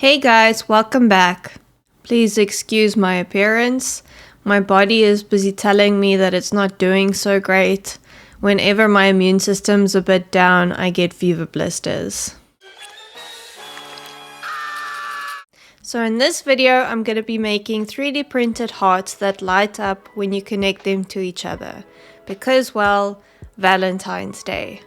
Hey guys, welcome back. Please excuse my appearance. My body is busy telling me that it's not doing so great. Whenever my immune system's a bit down, I get fever blisters. So in this video, I'm going to be making 3D printed hearts that light up when you connect them to each other. Because, well, Valentine's Day.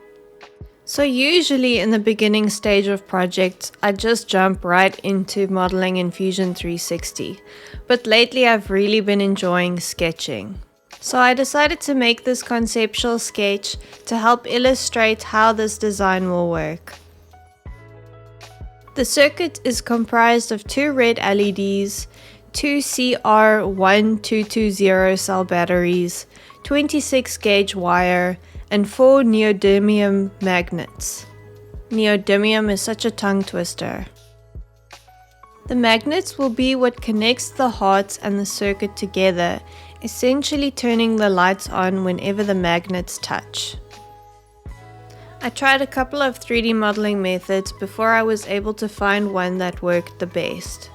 So usually in the beginning stage of projects, I just jump right into modeling in Fusion 360. But lately I've really been enjoying sketching. So I decided to make this conceptual sketch to help illustrate how this design will work. The circuit is comprised of two red LEDs, two CR1220 cell batteries, 26 gauge wire, and 4 neodymium magnets. Neodymium is such a tongue twister. The magnets will be what connects the hearts and the circuit together, essentially turning the lights on whenever the magnets touch. I tried a couple of 3D modeling methods before I was able to find one that worked the best.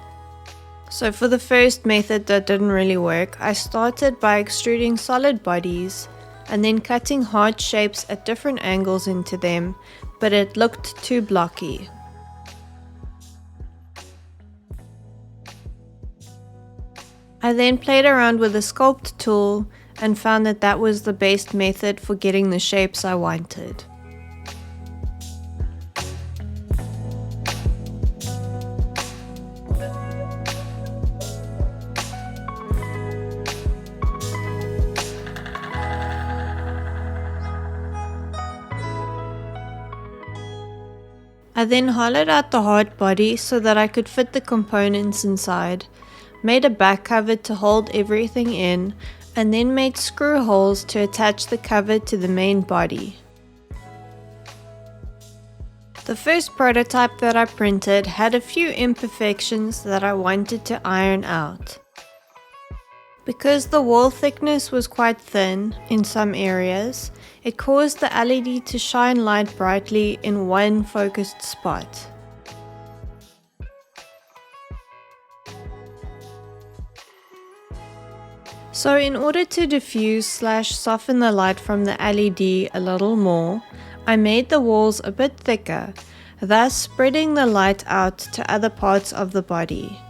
So for the first method that didn't really work, I started by extruding solid bodies and then cutting heart shapes at different angles into them, but it looked too blocky. I then played around with the sculpt tool and found that that was the best method for getting the shapes I wanted. I then hollowed out the heart body so that I could fit the components inside, made a back cover to hold everything in, and then made screw holes to attach the cover to the main body. The first prototype that I printed had a few imperfections that I wanted to iron out. Because the wall thickness was quite thin in some areas, it caused the LED to shine light brightly in one focused spot. So in order to diffuse/soften the light from the LED a little more, I made the walls a bit thicker, thus spreading the light out to other parts of the body.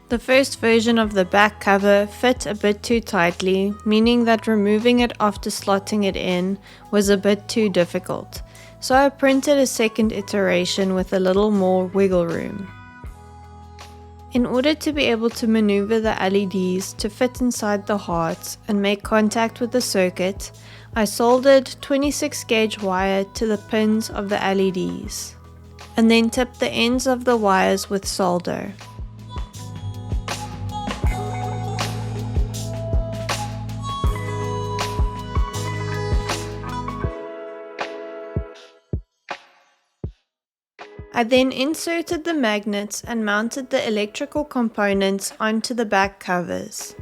The first version of the back cover fit a bit too tightly, meaning that removing it after slotting it in was a bit too difficult, so I printed a second iteration with a little more wiggle room. In order to be able to maneuver the LEDs to fit inside the hearts and make contact with the circuit, I soldered 26 gauge wire to the pins of the LEDs, and then tipped the ends of the wires with solder. I then inserted the magnets and mounted the electrical components onto the back covers.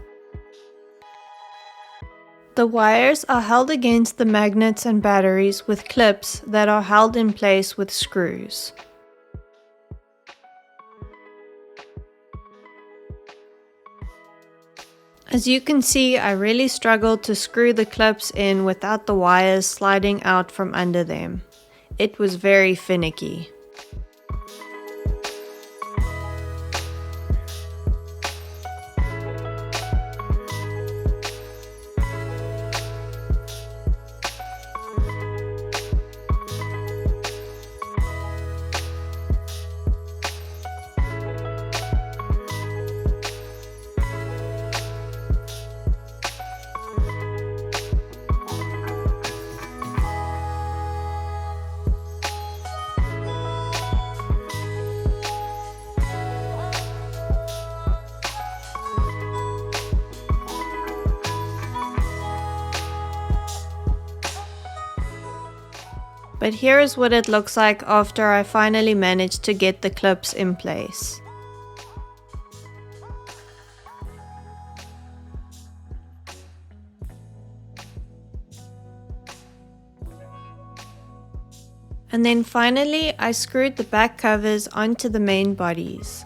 The wires are held against the magnets and batteries with clips that are held in place with screws. As you can see, I really struggled to screw the clips in without the wires sliding out from under them. It was very finicky. But here is what it looks like after I finally managed to get the clips in place. And then finally, I screwed the back covers onto the main bodies.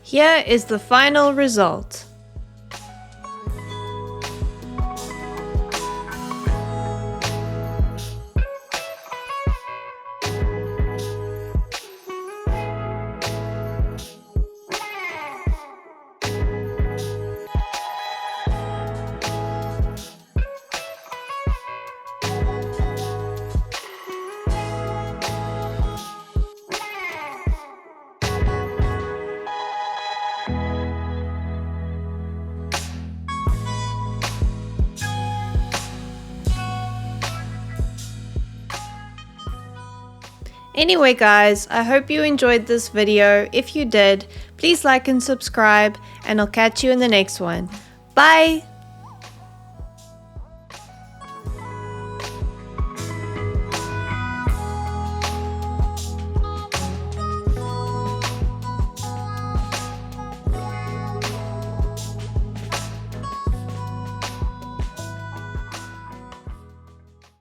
Here is the final result. Anyway guys, I hope you enjoyed this video. If you did, please like and subscribe, and I'll catch you in the next one. Bye!